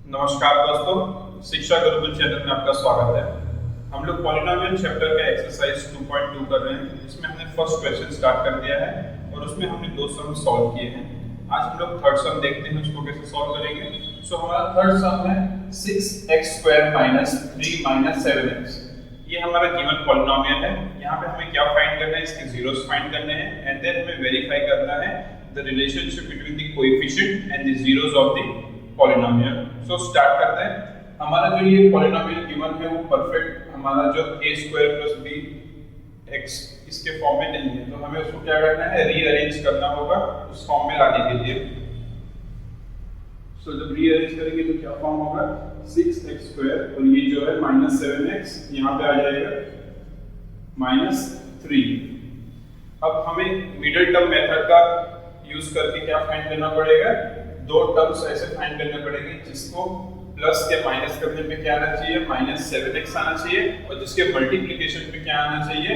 नमस्कार दोस्तों, शिक्षा गुरुकुल चैनल में आपका स्वागत है। हम लोग पॉलिनोमियल चैप्टर का एक्सरसाइज 2.2 कर रहे हैं, जिसमें हमने फर्स्ट क्वेश्चन स्टार्ट कर दिया है और उसमें हमने दो सम सॉल्व किए हैं। आज हम लोग थर्ड सम देखते हैं, उसको कैसे सॉल्व करेंगे। सो हमारा थर्ड सम है 6x² - 3 - 7x। ये हमारा गिवन पॉलिनोमियल है। यहाँ पे हमें क्या फाइंड करना है, इसके जीरोस फाइंड करने हैं एंड देन हमें वेरीफाई करना है the relationship between the coefficient and the zeros of the polynomial. So start करते हैं। हमारा जो ये पॉलिनोमियल गिवन है वो परफेक्ट हमारा जो a² + bx इसके फॉर्म में नहीं है, तो हमें उसको क्या करना है, रीअरेंज करना होगा उस फॉर्म में लाने के लिए। सो जब रीअरेंज करेंगे तो क्या फॉर्म होगा, 6x² और ये जो है -7x यहाँ पे आ जाएगा -3। अब हमें मिडिल टर्म मेथड का यूज करके क्या फाइंड करना पड़ेगा, दो टर्म्स ऐसे फाइंड करने पड़ेंगे जिसको प्लस या माइनस करने पे क्या आना चाहिए, -7x आना चाहिए, और जिसके मल्टीप्लिकेशन पे क्या आना चाहिए,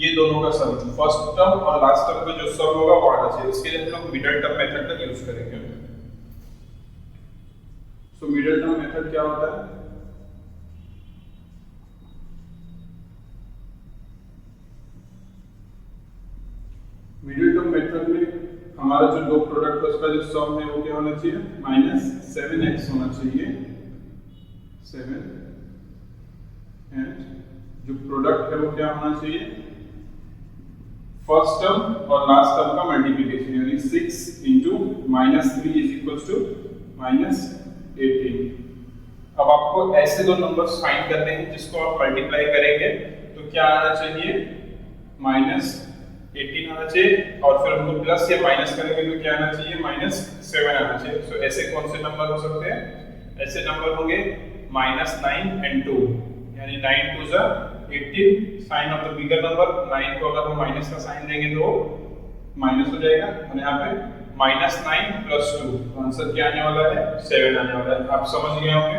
ये दोनों का सम, फर्स्ट टर्म और लास्ट टर्म का जो सम होगा वो आना चाहिए। इसके लिए हम लोग मिडिल टर्म मेथड का यूज करेंगे। सो मिडिल टर्म मेथड क्या होता है, मिडिल टर्म मेथड में हमारा जो दो प्रोडक्ट है उसका जो सम है वो क्या होना चाहिए, -7x होना चाहिए, 7, एंड जो प्रोडक्ट है वो क्या होना चाहिए, फर्स्ट टर्म और लास्ट टर्म का मल्टीप्लिकेशन, यानी 6 × -3 = -18। अब आपको ऐसे दो नंबर्स फाइंड करने हैं जिसको आप मल्टीप्लाई करेंगे तो क्या आना चाहिए, -18 आना चाहिए, और फिर हमको प्लस या माइनस करेंगे तो क्या आना चाहिए, -7 आना चाहिए। सो ऐसे कौन से नंबर हो सकते हैं, ऐसे नंबर होंगे -9 and 2, यानी 9 2 ज़ा 18, sign of the bigger number 9 को अगर हम माइनस का साइन देंगे तो माइनस हो जाएगा, और यहाँ पे -9 + 2, तो आंसर क्या आने वाला है, 7 आने वाला है। आप समझ गए होंगे।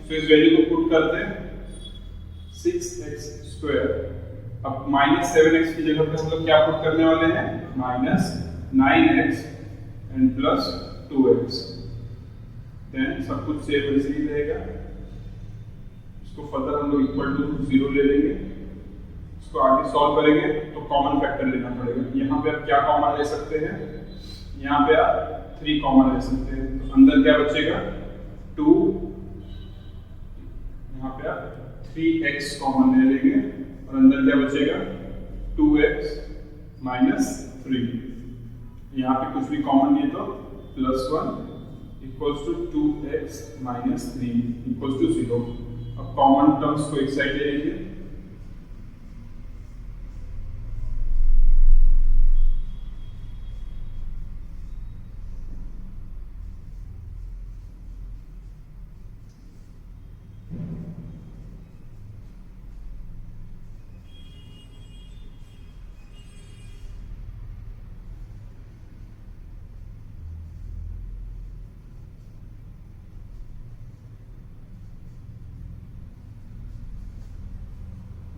सो इस वैल्यू को पुट करते हैं, 6x²। अब -7x की जगह पे हम लोग क्या पुट करने वाले हैं, -9x and plus 2x, then सब कुछ सेम वैसे ही रहेगा। इसको फर्दर हम लोग इक्वल टू 0 ले लेंगे। इसको आगे सॉल्व करेंगे तो कॉमन फैक्टर लेना पड़ेगा। यहाँ पे आप क्या कॉमन ले सकते हैं, यहाँ पे आप 3 कॉमन ले सकते हैं, तो अंदर क्या बचेगा, 2, यहाँ पे आप 3x कॉमन ले लेंगे, और अंदर क्या बचेगा, 2x - 3। यहाँ पे कुछ भी कॉमन नहीं तो +1 = 2x - 3 = 0। अब कॉमन टर्म्स को एक साइड ले लीजिए।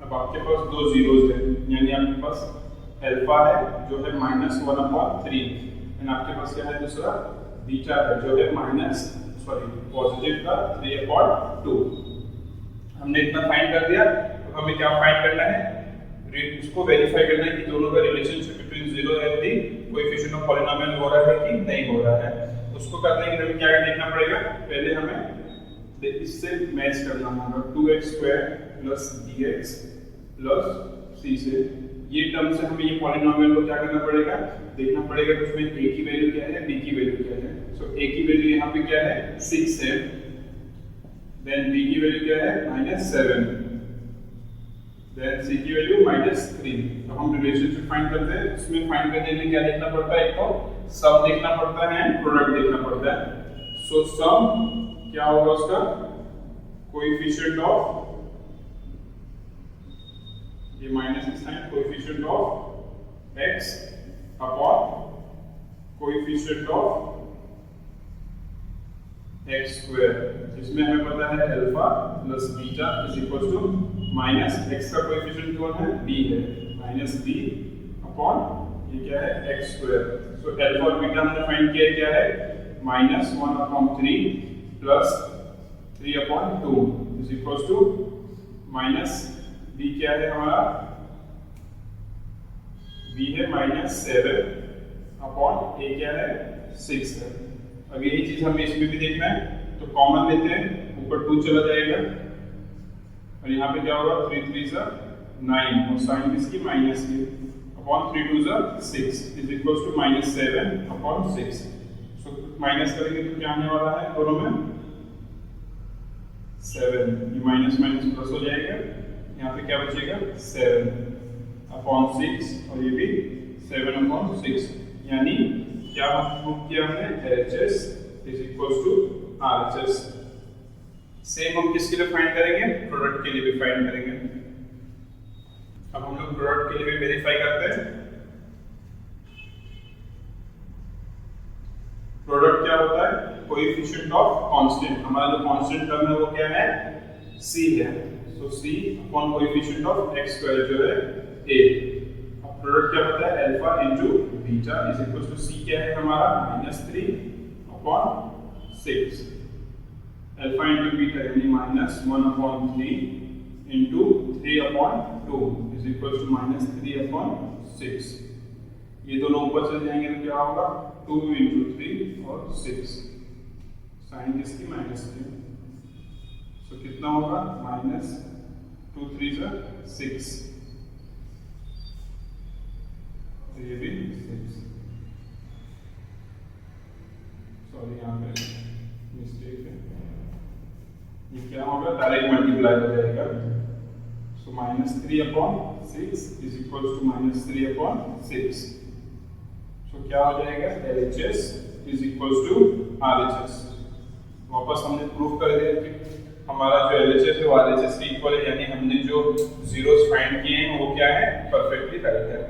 अब आपके पास दो जीरोस हैं, यानी आपके पास अल्फा है जो है -1/3, एंड आपके पास क्या है दूसरा बीटा है जो है पॉजिटिव का 3/2। हमने इतना फाइंड कर दिया। तो हमें क्या फाइंड करना है, उसको वेरीफाई करना है कि दोनों का relationship between 0 and the coefficient of polynomial हो रहा है कि नहीं हो रहा है। उसको करने के लिए हमें क्या देखना पड़ेगा, पहले हमें इससे मैच करना होगा, 2x² + bx + c से। ये टर्म से हमें ये पॉलिनोमियल को क्या करना पड़ेगा, देखना पड़ेगा कि उसमें a की वैल्यू क्या है, b की वैल्यू क्या है। सो a की वैल्यू यहाँ पे क्या है, 6 है, देन b की वैल्यू क्या है, -7, देन c की वैल्यू -3। तो हम रिलेशनशिप फाइंड करते हैं। इसमें फाइंड करने के लिए क्या देखना पड़ता है, एक तो सम देखना पड़ता है, प्रोडक्ट देखना पड़ता है। सो सम क्या होगा उसका, कोएफिशिएंट ऑफ, ये माइनस का sign, coefficient of x upon coefficient of x², जिसमें हमें पता है अल्फा + बीटा = -x का कोएफिशिएंट कौन है, b है, -b अपॉन ये क्या है, x²। सो अल्फा और बीटा हमने फाइंड किया क्या है, -1/3 plus 3/2 is equal to minus b क्या है हमारा, b है -7/a क्या है 6 है। अब यही चीज हमें इसमें भी देखना है, तो कॉमन लेते हैं, ऊपर 2 चला जाएगा और यहाँ पे क्या होगा 3 3 9 और साइन इसकी माइनस की upon 3 2 6 is equal to -7/6। So minus करेंगे तो क्या आने वाला है दोनों में 7, ये माइनस माइनस प्लस हो जाएगा, यहाँ पे क्या बचेगा 7/6 और ये भी 7/6, यानी क्या प्रूव किया हमने LHS is equal to RHS। Same हम किसके लिए फाइंड करेंगे, प्रोडक्ट के लिए भी फाइंड करेंगे। अब हम लोग प्रोडक्ट के लिए भी वेरीफाई करते हैं। प्रोडक्ट क्या होता है, कोएफिशिएंट ऑफ कांस्टेंट, हमारा जो कांस्टेंट टर्म है वो क्या है c है, so c upon coefficient of x square जो है a। अब प्रोडक्ट क्या होता है alpha into beta is equal to c क्या है हमारा -3/6, अल्फा इनटू बीटा यानी -1/3 इनटू 3/2 इज इक्वल टू -3/6। ये दोनों ऊपर चले जाएंगे तो क्या होगा 2 × 3 और 6, साइन इसकी -3, सो कितना होगा -2 3 6, ये भी 6, सॉरी यहाँ पे मिस्टेक है, ये क्या होगा डायरेक्ट मल्टीप्लाई हो जाएगा, सो -3/6 इज इक्वल टू -3/6। तो क्या हो जाएगा LHS is equal to RHS। वापस हमने प्रूफ कर दिया कि हमारा जो LHS है वो RHS के इक्वल है, यानी हमने जो जीरोस फाइंड किए हैं वो क्या है परफेक्टली करेक्ट है।